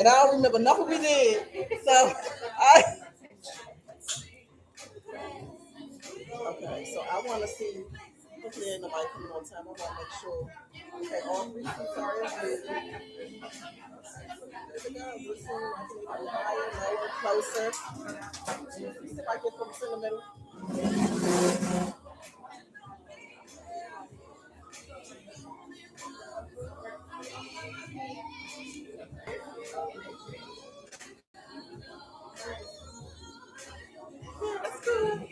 And I don't remember nothing we did. So I okay, so I wanna see hopefully ain't nobody coming on time. I wanna make sure. Okay, all three seats are in. There we go. This one, I can even go higher, lower, closer. See if I get from the middle. Yeah, that's good.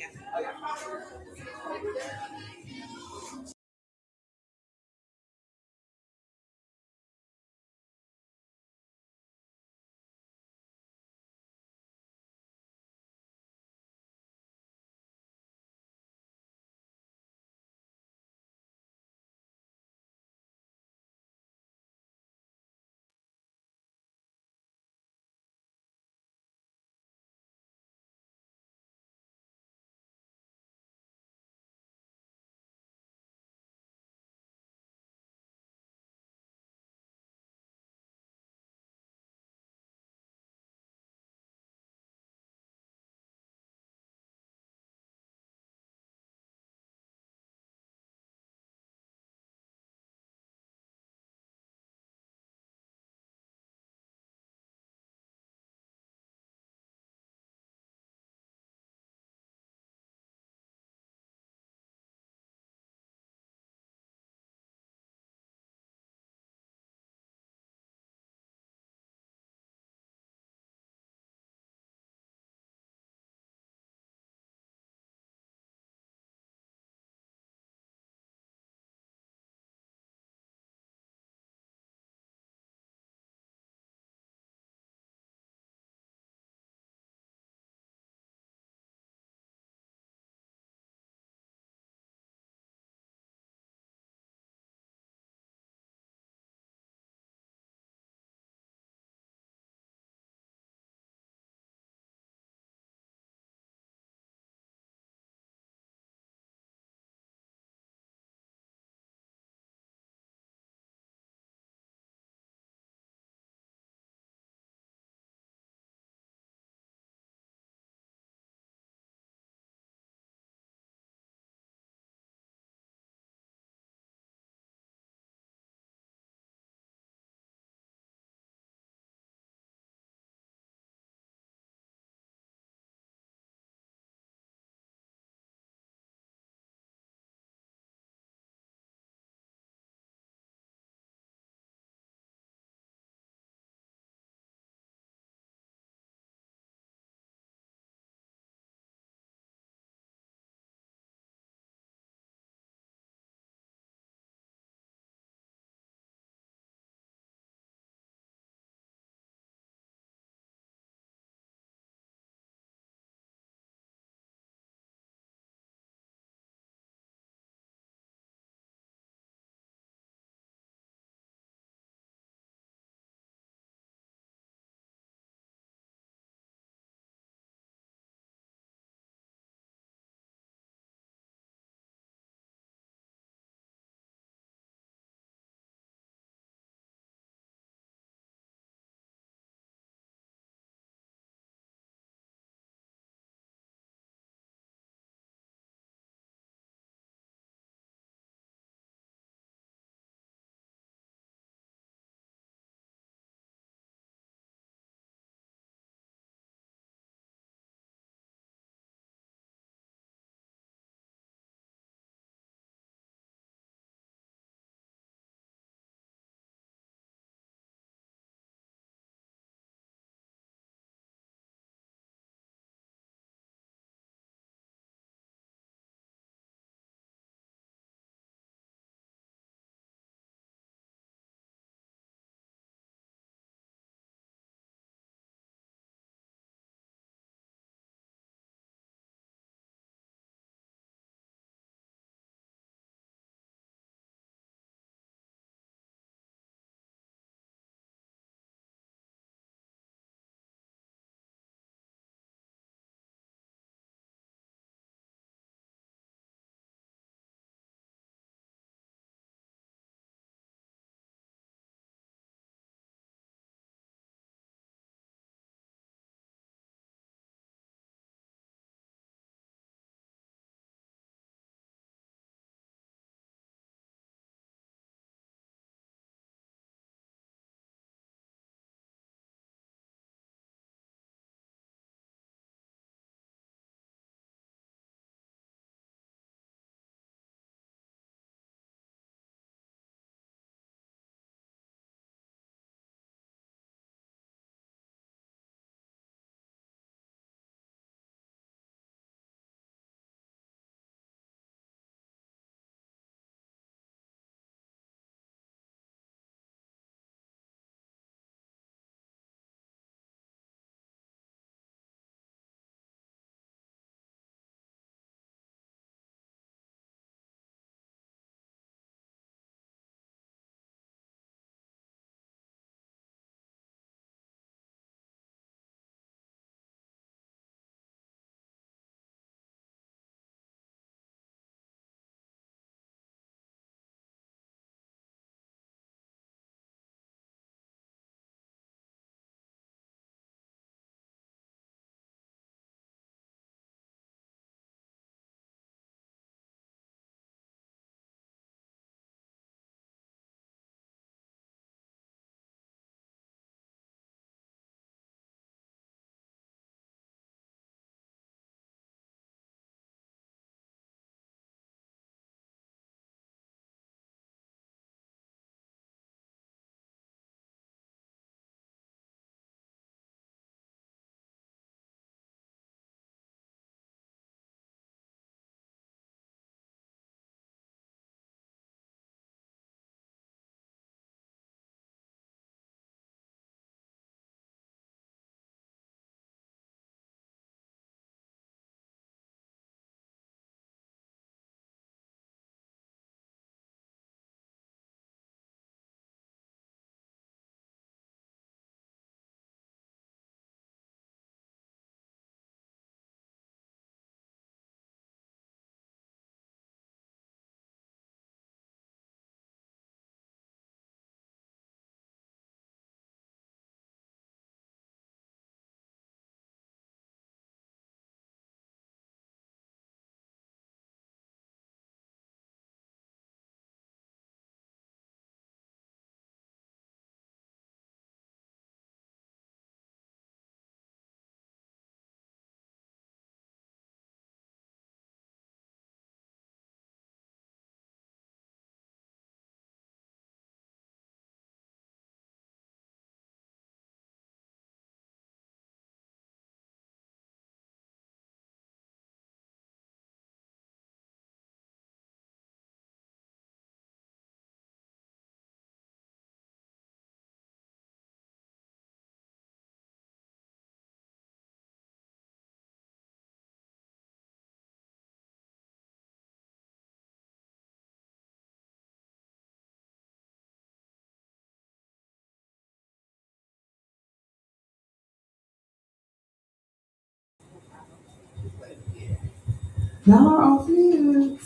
Y'all are off mute.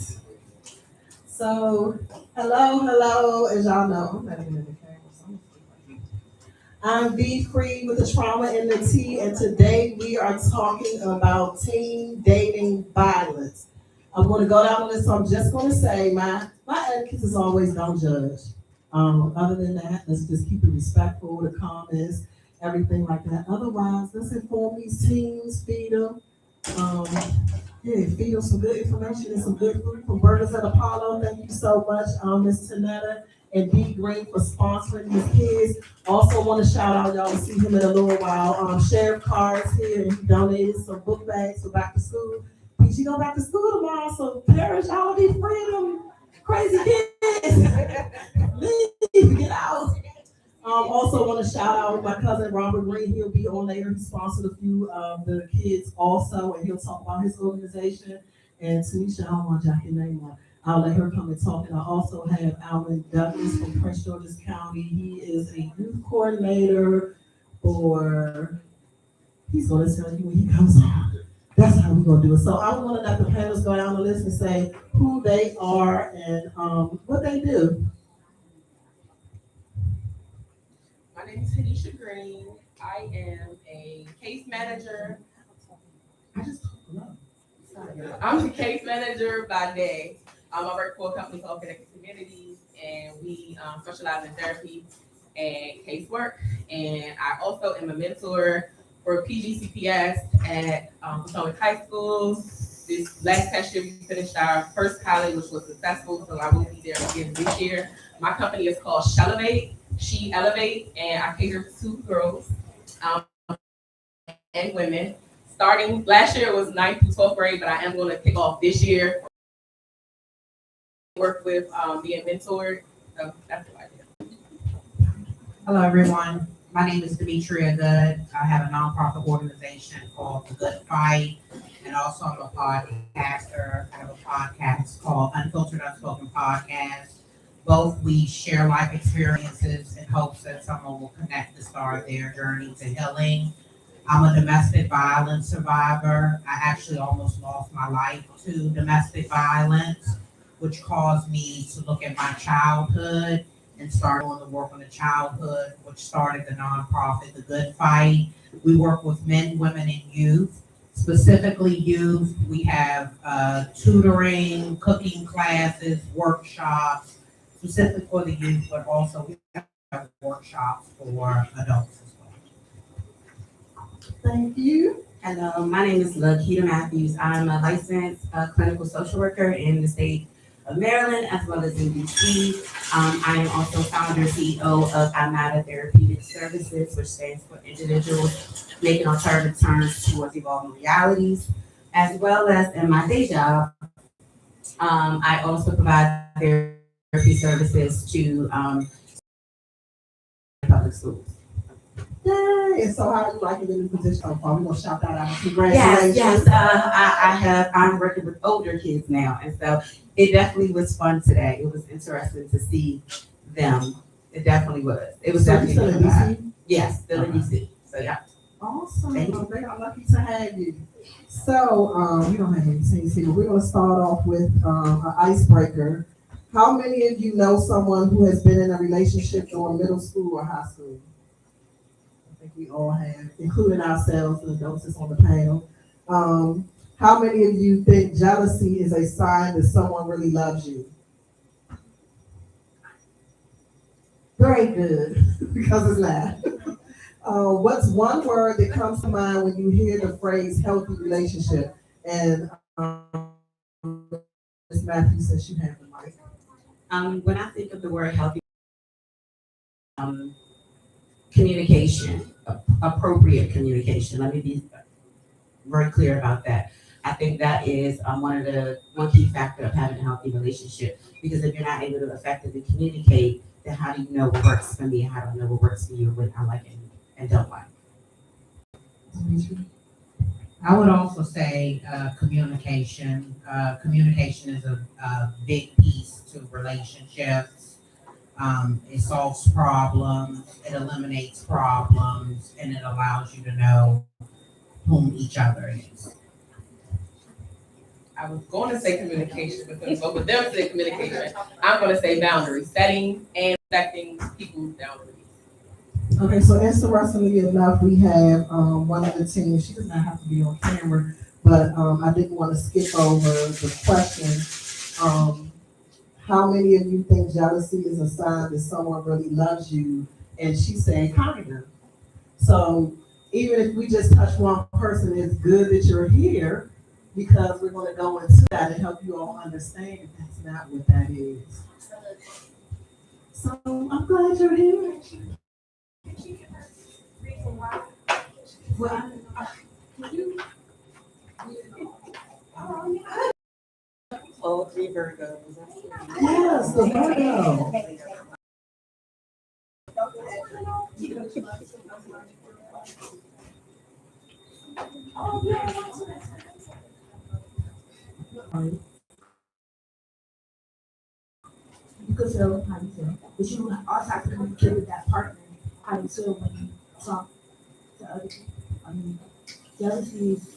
So, hello, as y'all know, I'm not even in the camera, so I'm B Free with the trauma and the T, and today we are talking about teen dating violence. I'm going to go down the list, so I'm just going to say my etiquette is always don't judge. Other than that, let's just keep it respectful, the comments, everything like that. Otherwise, let's inform these teens, feed them. Um, yeah, feed them some good information and some good food from Burgers at Apollo. Thank you so much, Ms. Tanetta and D Green for sponsoring these kids. Also want to shout out, y'all will see him in a little while. Sheriff Carr's here and he donated some book bags for back to school. She go back to school tomorrow, so parents, y'all be freeing them crazy kids. Leave, get out. Also want to shout out my cousin Robert Green. He'll be on later. He sponsored a few of the kids also, and he'll talk about his organization. And Tanisha, I don't want to jack your name on. I'll let her come and talk. And I also have Alvin Douglas from Prince George's County. He is a youth coordinator for, he's going to tell you when he comes on. That's how we're going to do it. So I want to let the panelists go down the list and say who they are and what they do. My name is Tanisha Green. I am a case manager. I'm the case manager by day. I work for a company called Connected Communities, and we specialize in therapy and casework. And I also am a mentor for PGCPS at Potomac High School. This last past year, we finished our first pilot, which was successful, so I will be there again this year. My company is called Shelevate. She Elevate, and I cater to girls and women. Starting last year, it was 9th through 12th grade, but I am going to kick off this year. Work with being mentored. So that's what I do. Hello, everyone. My name is Demetria Good. I have a nonprofit organization called The Good Fight, and also I'm a podcaster. I have a podcast called Unfiltered Unspoken Podcast. Both we share life experiences in hopes that someone will connect to start their journey to healing. I'm a domestic violence survivor. I actually almost lost my life to domestic violence, which caused me to look at my childhood and start on the work on the childhood, which started the nonprofit, The Good Fight. We work with men, women, and youth. Specifically youth, we have tutoring, cooking classes, workshops, specific for the youth, but also we have workshops for adults as well. Thank you. Hello, my name is Lakita Matthews. I'm a licensed clinical social worker in the state of Maryland as well as in DC. I am also founder and CEO of Amada Therapeutic Services, which stands for individuals making alternative turns towards evolving realities, as well as in my day job. I also provide therapy services to public schools. Yay! And so how do you like it in the position so far? We're gonna shout that out. Congratulations. Yes. I'm working with older kids now, and so it definitely was fun today. It was interesting to see them. It definitely was. It was definitely still in DC? Yes, still in DC. So yeah. Awesome. Thank you. They are lucky to have you. So we don't have any teams here, but we're gonna start off with an icebreaker. How many of you know someone who has been in a relationship during middle school or high school? I think we all have, including ourselves, the adults that's on the panel. How many of you think jealousy is a sign that someone really loves you? Very good, because it's not. What's one word that comes to mind when you hear the phrase healthy relationship? And Ms. Matthews says she has the mic. When I think of the word healthy, communication, appropriate communication. Let me be very clear about that. I think that is one key factor of having a healthy relationship, because if you're not able to effectively communicate, then how do you know what works for me and how do I know what works for you, what I like and don't like? I would also say communication. Communication is a big piece to relationships. It solves problems, it eliminates problems, and it allows you to know whom each other is. I was going to say communication, but since both of them said communication, I'm going to say boundary setting and respecting people's boundaries. Okay, so interestingly enough, we have, one of the teams, she does not have to be on camera, but, I didn't want to skip over the question. How many of you think jealousy is a sign that someone really loves you? And she said, kind of. So even if we just touch one person, it's good that you're here because we're going to go into that and help you all understand that that's not what that is. So I'm glad you're here. Well, All three Virgos. yes, the Virgo. You could feel how you feel, but you also have to communicate with that partner how you feel when you talk to other people. I mean, jealousy is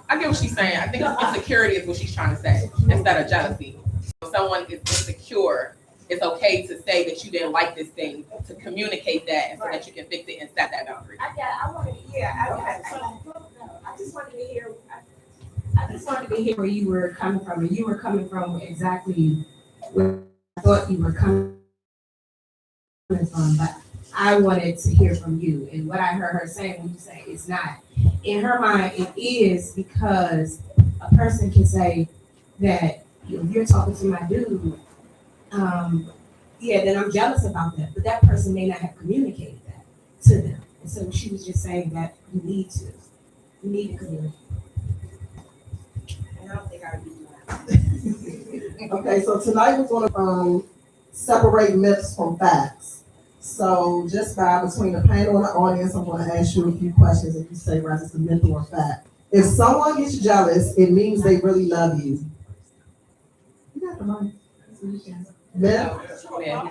I get what she's saying. I think insecurity is what she's trying to say instead of jealousy. If someone is insecure, it's okay to say that you didn't like this thing, to communicate that, and so that you can fix it and set that boundary. I just wanted to hear where you were coming from, and you were coming from exactly where I thought you were coming from, but I wanted to hear from you. And what I heard her saying when you say it's not, in her mind, it is, because a person can say that if you're talking to my dude, yeah, then I'm jealous about that, but that person may not have communicated that to them. And so she was just saying that you need to communicate. And I don't think I would do that. Okay, so tonight we're going to separate myths from facts. So just by between the panel and the audience, I'm going to ask you a few questions, and you say whether it's a myth or a fact. If someone gets jealous, it means they really love you. You got the mic. Myth? Yeah.